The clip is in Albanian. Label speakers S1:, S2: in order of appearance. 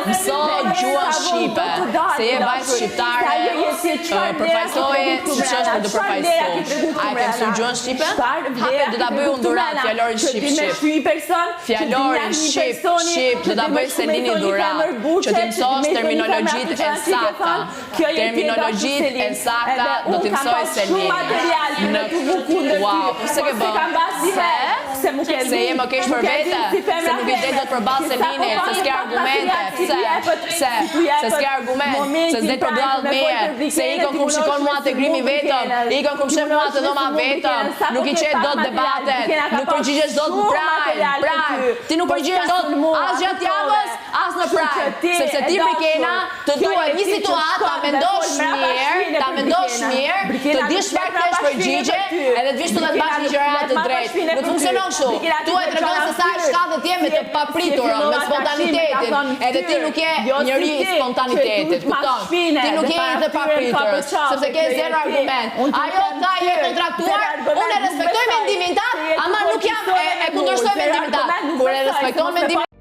S1: Mëso gjuhën shqipe, se je vajzë shqiptare, përfaqësoje siç është për të përfaqësuar. A e ke mësuar gjuhën shqipe? Hape do ta bëj unë dhurat fjalorin shqip. Fjalorin shqip do ta bëj Selini dhurat, që ti mësosh terminologjitë e sakta. Terminologjitë e sakta do t'i mësoj Selini. Wow, po se ke bë? Se je më keq për vete, se nuk i det dot përballë Selinit, se s'ke argumente, se s'ke argument, se s'det përballë meje, se ikon kum shikon mua te grimi vetëm, ikon kum shef mua te dhoma vetëm, nuk i qet dot debatet, nuk përgjigjesh dot praj, ti nuk përgjigjesh dot as gjatë javës, as në praj, sepse ti Brikena të duhet një situatë ta mendosh mirë, të dish çfarë kesh përgjigje, edhe të vish të bash një gjëra të drejtë. Nuk funksionon kështu. Tu e tregon se sa e shkallët je me të papriturën, me spontanitetin, edhe ti nuk je njëri i spontanitetit, kupton? Ti nuk je i të papriturës, sepse ke zero argument. Ajo tha je kontraktuar, unë e respektoj mendimin tat, ama nuk jam e kundërshtoj mendimin tat. Kur e respekton mendimin